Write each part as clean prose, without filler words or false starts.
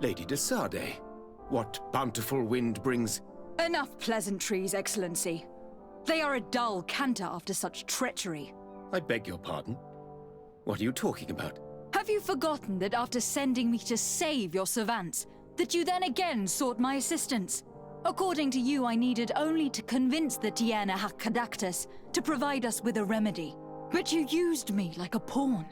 Lady de Sade, what bountiful wind brings... Enough pleasantries, Excellency. They are a dull canter after such treachery. I beg your pardon? What are you talking about? Have you forgotten that after sending me to save your savants, that you then again sought my assistance? According to you, I needed only to convince the Tiana Hakkadactus to provide us with a remedy. But you used me like a pawn,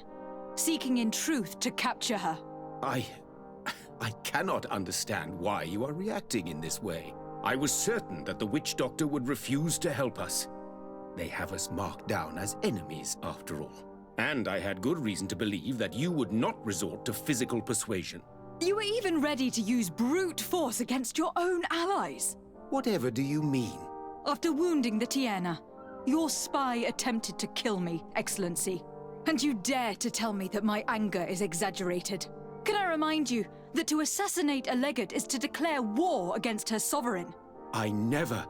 seeking in truth to capture her. I cannot understand why you are reacting in this way. I was certain that the witch doctor would refuse to help us. They have us marked down as enemies, after all. And I had good reason to believe that you would not resort to physical persuasion. You were even ready to use brute force against your own allies. Whatever do you mean? After wounding the Tiana, your spy attempted to kill me, Excellency. And you dare to tell me that my anger is exaggerated. Can I remind you that to assassinate a legate is to declare war against her sovereign? I never...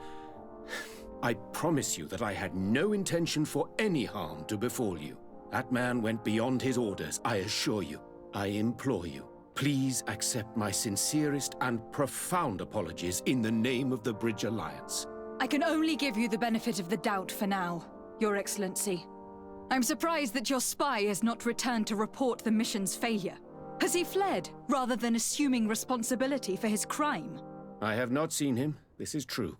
I promise you that I had no intention for any harm to befall you. That man went beyond his orders, I assure you. I implore you, please accept my sincerest and profound apologies in the name of the Bridge Alliance. I can only give you the benefit of the doubt for now, Your Excellency. I'm surprised that your spy has not returned to report the mission's failure. Has he fled, rather than assuming responsibility for his crime? I have not seen him, this is true.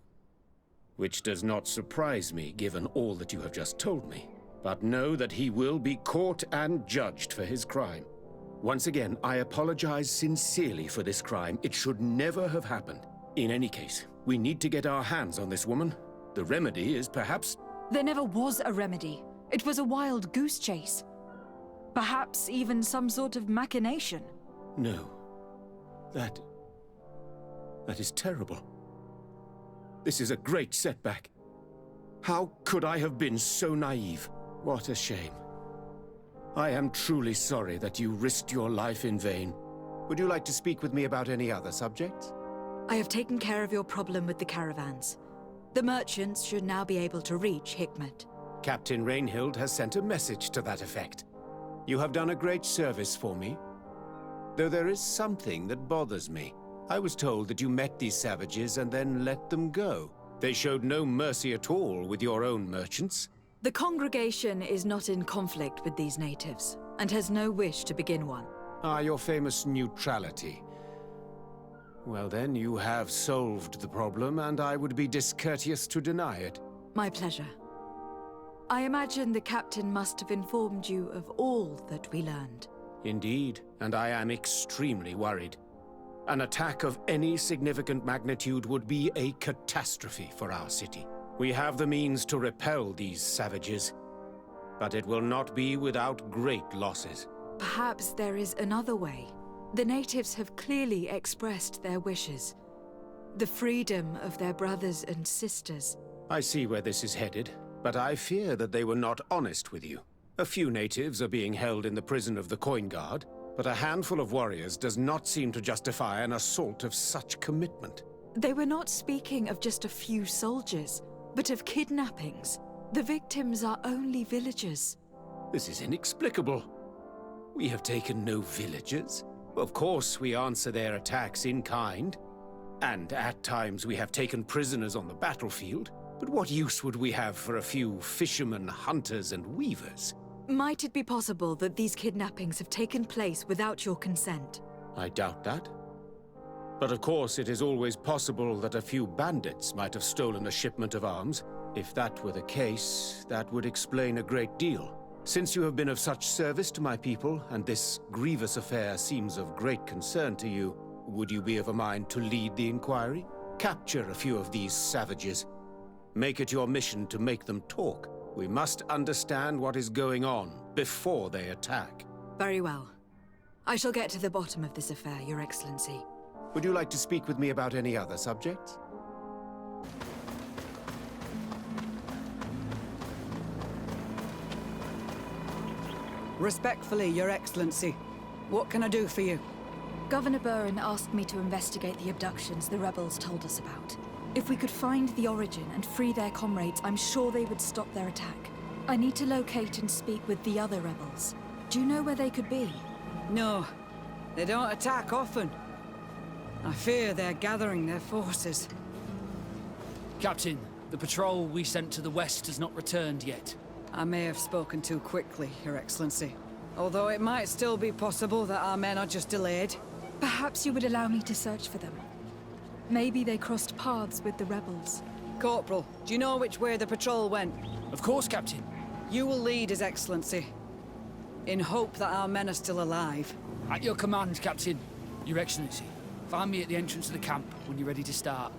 Which does not surprise me, given all that you have just told me. But know that he will be caught and judged for his crime. Once again, I apologize sincerely for this crime. It should never have happened. In any case, we need to get our hands on this woman. The remedy is perhaps... There never was a remedy. It was a wild goose chase. Perhaps even some sort of machination. No. That is terrible. This is a great setback. How could I have been so naive? What a shame. I am truly sorry that you risked your life in vain. Would you like to speak with me about any other subjects? I have taken care of your problem with the caravans. The merchants should now be able to reach Hikmet. Captain Rainhild has sent a message to that effect. You have done a great service for me. Though there is something that bothers me. I was told that you met these savages and then let them go. They showed no mercy at all with your own merchants. The congregation is not in conflict with these natives, and has no wish to begin one. Ah, your famous neutrality. Well then, you have solved the problem, and I would be discourteous to deny it. My pleasure. I imagine the captain must have informed you of all that we learned. Indeed, and I am extremely worried. An attack of any significant magnitude would be a catastrophe for our city. We have the means to repel these savages, but it will not be without great losses. Perhaps there is another way. The natives have clearly expressed their wishes. The freedom of their brothers and sisters. I see where this is headed, but I fear that they were not honest with you. A few natives are being held in the prison of the Coin Guard, but a handful of warriors does not seem to justify an assault of such commitment. They were not speaking of just a few soldiers, but of kidnappings. The victims are only villagers. This is inexplicable. We have taken no villagers. Of course, we answer their attacks in kind. And at times we have taken prisoners on the battlefield. But what use would we have for a few fishermen, hunters, and weavers? Might it be possible that these kidnappings have taken place without your consent? I doubt that. But of course, it is always possible that a few bandits might have stolen a shipment of arms. If that were the case, that would explain a great deal. Since you have been of such service to my people, and this grievous affair seems of great concern to you, would you be of a mind to lead the inquiry? Capture a few of these savages. Make it your mission to make them talk. We must understand what is going on before they attack. Very well. I shall get to the bottom of this affair, Your Excellency. Would you like to speak with me about any other subjects? Respectfully, Your Excellency. What can I do for you? Governor Burin asked me to investigate the abductions the rebels told us about. If we could find the origin and free their comrades, I'm sure they would stop their attack. I need to locate and speak with the other rebels. Do you know where they could be? No, they don't attack often. I fear they're gathering their forces. Captain, the patrol we sent to the west has not returned yet. I may have spoken too quickly, Your Excellency. Although it might still be possible that our men are just delayed. Perhaps you would allow me to search for them. Maybe they crossed paths with the rebels. Corporal, do you know which way the patrol went? Of course, Captain. You will lead, His Excellency. In hope that our men are still alive. At your command, Captain. Your Excellency, find me at the entrance of the camp when you're ready to start.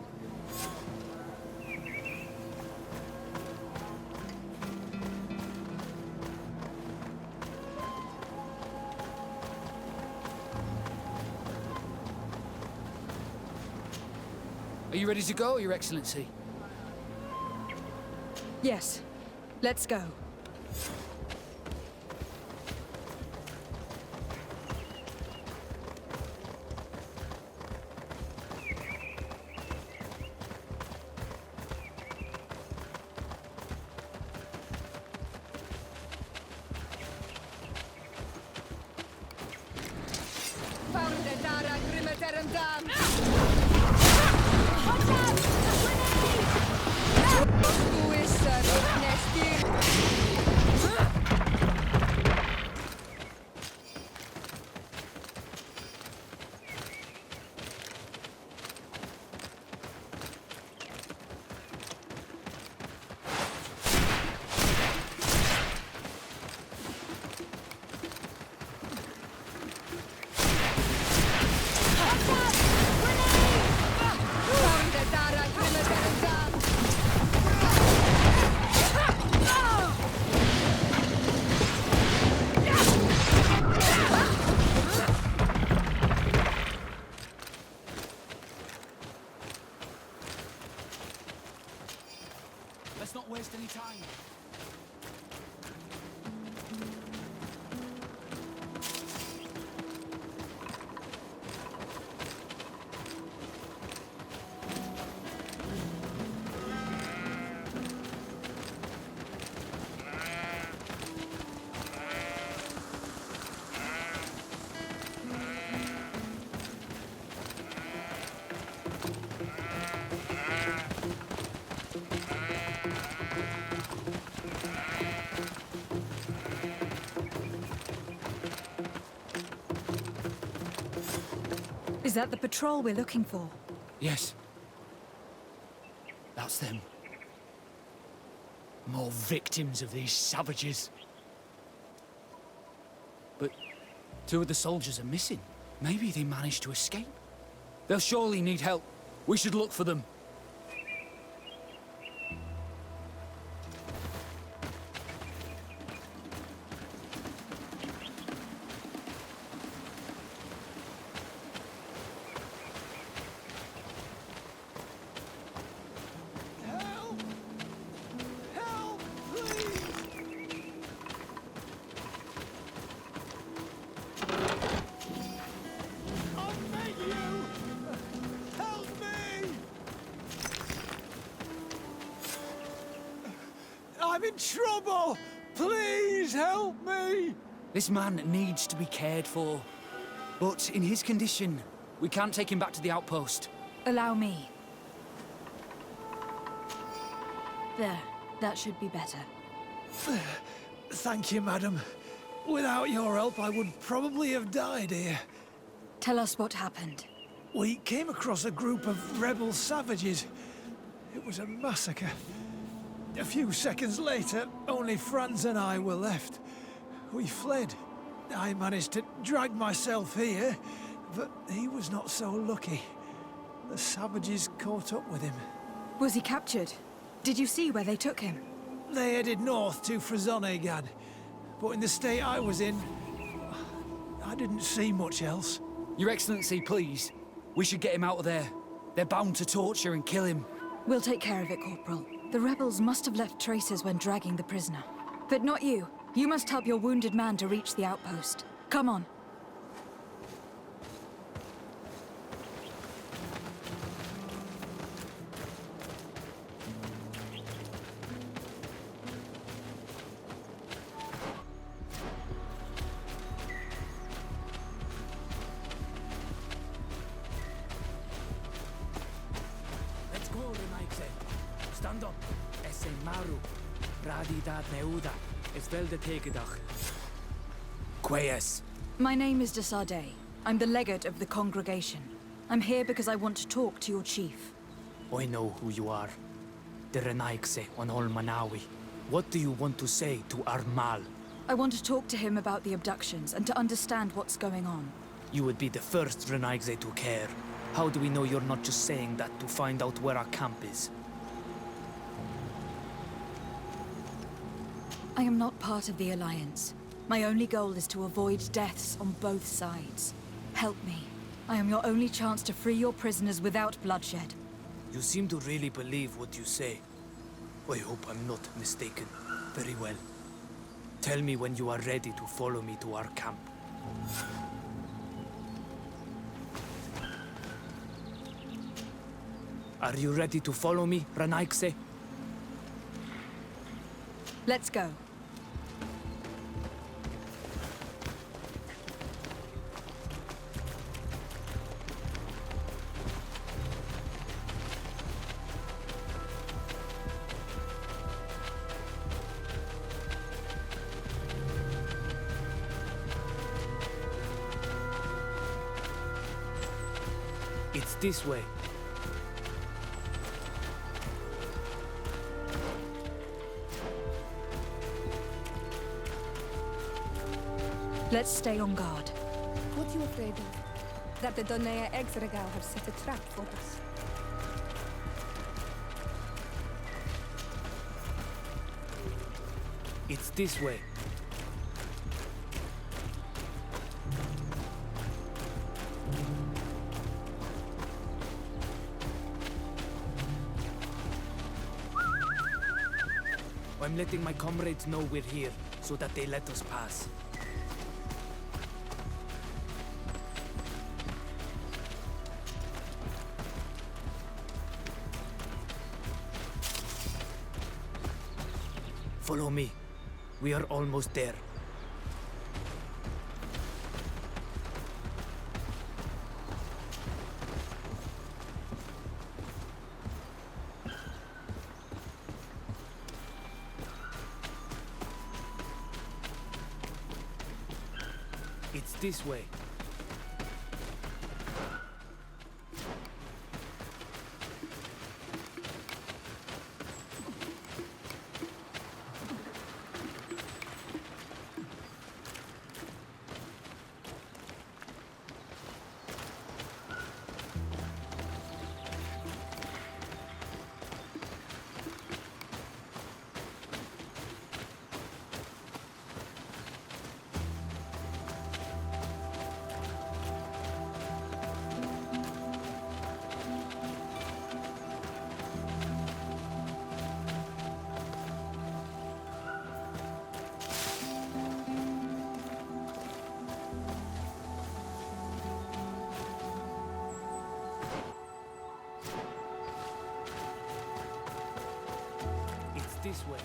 Are you ready to go, Your Excellency? Yes. Let's go. Let's not waste any time. Is that the patrol we're looking for? Yes. That's them. More victims of these savages. But 2 of the soldiers are missing. Maybe they managed to escape. They'll surely need help. We should look for them. I'm in trouble! Please help me! This man needs to be cared for. But in his condition, we can't take him back to the outpost. Allow me. There. That should be better. Thank you, madam. Without your help, I would probably have died here. Tell us what happened. We came across a group of rebel savages. It was a massacre. A few seconds later, only Franz and I were left. We fled. I managed to drag myself here, but he was not so lucky. The savages caught up with him. Was he captured? Did you see where they took him? They headed north to Frezonegad, but in the state I was in, I didn't see much else. Your Excellency, please. We should get him out of there. They're bound to torture and kill him. We'll take care of it, Corporal. The rebels must have left traces when dragging the prisoner. But not you. You must help your wounded man to reach the outpost. Come on. Brandon, esse maru, radi dat neuda, es velde tegedach. Quaes. My name is Desardet. I'm the legate of the congregation. I'm here because I want to talk to your chief. I know who you are. The Renaigse on Ol Manawi. What do you want to say to Armal? I want to talk to him about the abductions and to understand what's going on. You would be the first Renaigse to care. How do we know you're not just saying that to find out where our camp is? I am not part of the Alliance. My only goal is to avoid deaths on both sides. Help me. I am your only chance to free your prisoners without bloodshed. You seem to really believe what you say. I hope I'm not mistaken. Very well. Tell me when you are ready to follow me to our camp. Are you ready to follow me, Renaigse? Let's go. It's this way. Let's stay on guard. What are you afraid of? That the Donea Exregal have set a trap for us. It's this way. I'm letting my comrades know we're here, so that they let us pass. Follow me. We are almost there. It's this way. This way.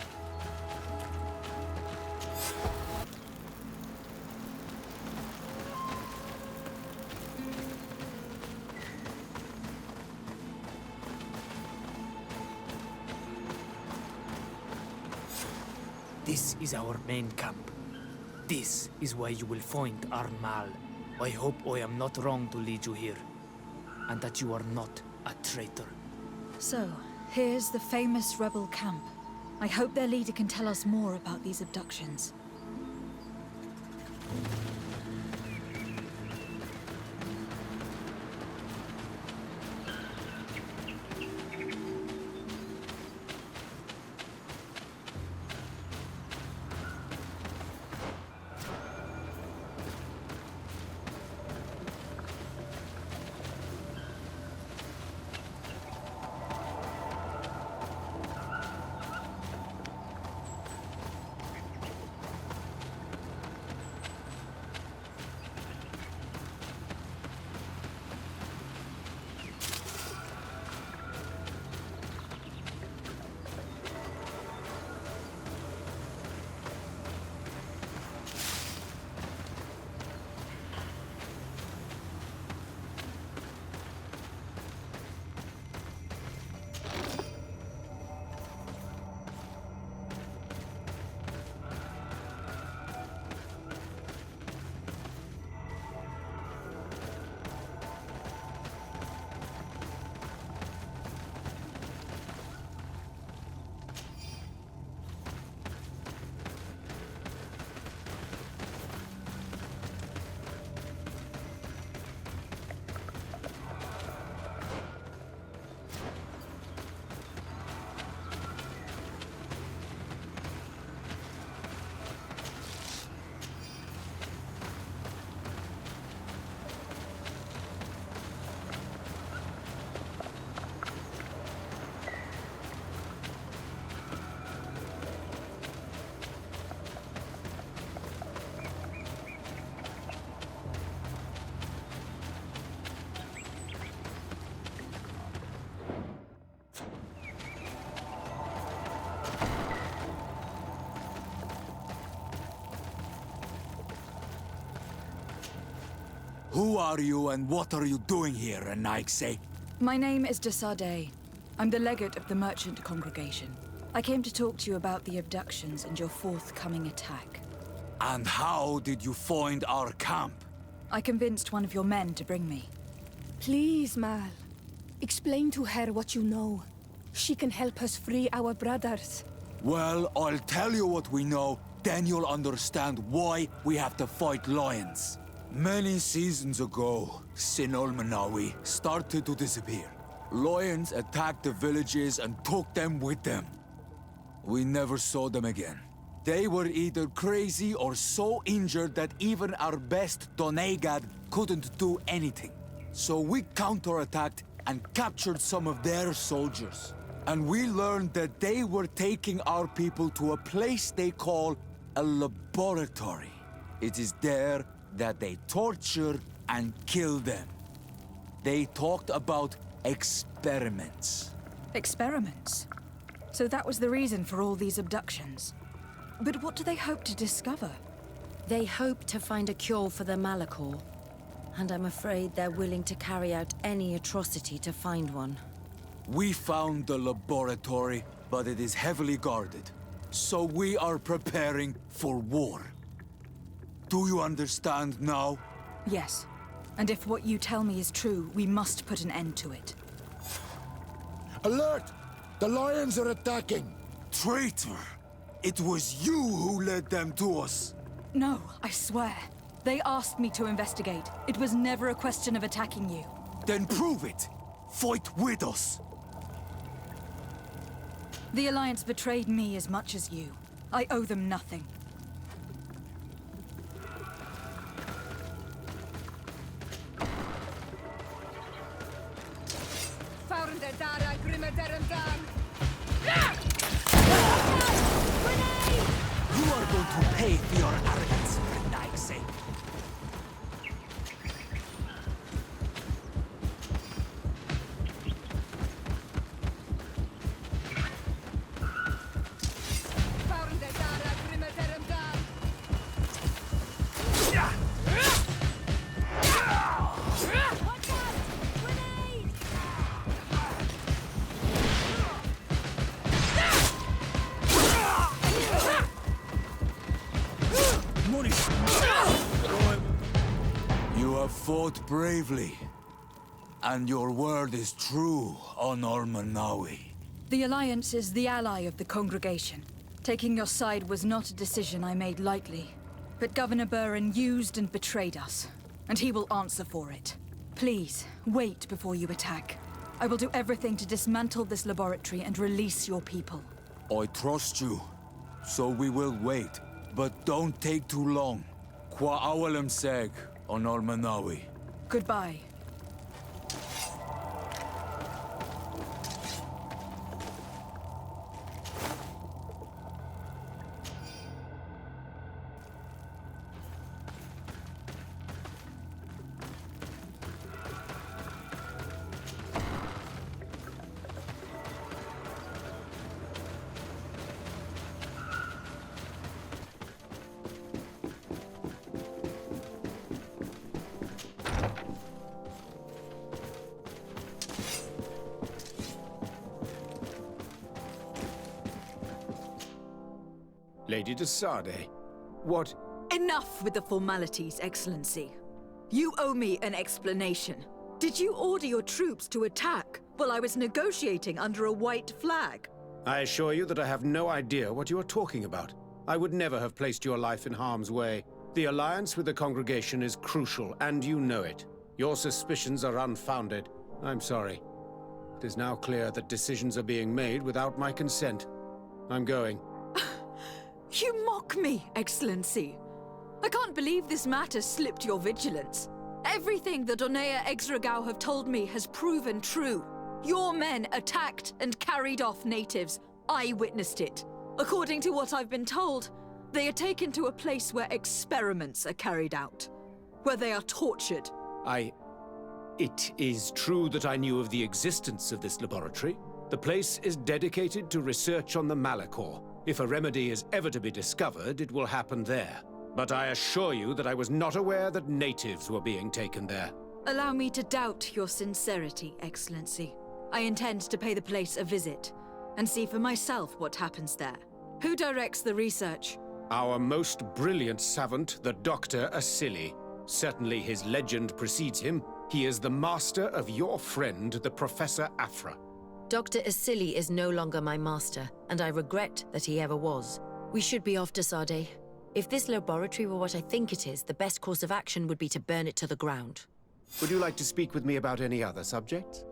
This is our main camp. This is where you will find Armal. I hope I am not wrong to lead you here, and that you are not a traitor. So, here's the famous rebel camp. I hope their leader can tell us more about these abductions. Who are you and what are you doing here, Anaigse? My name is de Sardet. I'm the legate of the merchant congregation. I came to talk to you about the abductions and your forthcoming attack. And how did you find our camp? I convinced one of your men to bring me. Please, Mal. Explain to her what you know. She can help us free our brothers. Well, I'll tell you what we know, then you'll understand why we have to fight lions. Many seasons ago, Sin Ulmanawi started to disappear. Lions attacked the villages and took them with them. We never saw them again. They were either crazy or so injured that even our best Doneigad couldn't do anything. So we counterattacked and captured some of their soldiers. And we learned that they were taking our people to a place they call a laboratory. It is there that they torture and kill them. They talked about experiments. Experiments? So that was the reason for all these abductions. But what do they hope to discover? They hope to find a cure for the Malachor. And I'm afraid they're willing to carry out any atrocity to find one. We found the laboratory, but it is heavily guarded. So we are preparing for war. Do you understand now? Yes. And if what you tell me is true, we must put an end to it. Alert! The lions are attacking! Traitor! It was you who led them to us! No, I swear. They asked me to investigate. It was never a question of attacking you. Then prove it! Fight with us! The Alliance betrayed me as much as you. I owe them nothing. You are going to pay for your arrogance, Anaigse. You have fought bravely, and your word is true on Ulmanawi. The Alliance is the ally of the congregation. Taking your side was not a decision I made lightly. But Governor Buren used and betrayed us, and he will answer for it. Please, wait before you attack. I will do everything to dismantle this laboratory and release your people. I trust you, so we will wait. But don't take too long. Qua awalem seg on Ulmanawi. Goodbye. Lady de Sardet, what... Enough with the formalities, Excellency. You owe me an explanation. Did you order your troops to attack while I was negotiating under a white flag? I assure you that I have no idea what you are talking about. I would never have placed your life in harm's way. The alliance with the congregation is crucial, and you know it. Your suspicions are unfounded. I'm sorry. It is now clear that decisions are being made without my consent. I'm going. You mock me, Excellency. I can't believe this matter slipped your vigilance. Everything the Donea Exregao have told me has proven true. Your men attacked and carried off natives. I witnessed it. According to what I've been told, they are taken to a place where experiments are carried out, where they are tortured. It is true that I knew of the existence of this laboratory. The place is dedicated to research on the Malachor. If a remedy is ever to be discovered, it will happen there. But I assure you that I was not aware that natives were being taken there. Allow me to doubt your sincerity, Excellency. I intend to pay the place a visit and see for myself what happens there. Who directs the research? Our most brilliant savant, the Dr. Asili. Certainly his legend precedes him. He is the master of your friend, the Professor Afra. Dr. Asili is no longer my master, and I regret that he ever was. We should be off to Sade. If this laboratory were what I think it is, the best course of action would be to burn it to the ground. Would you like to speak with me about any other subjects?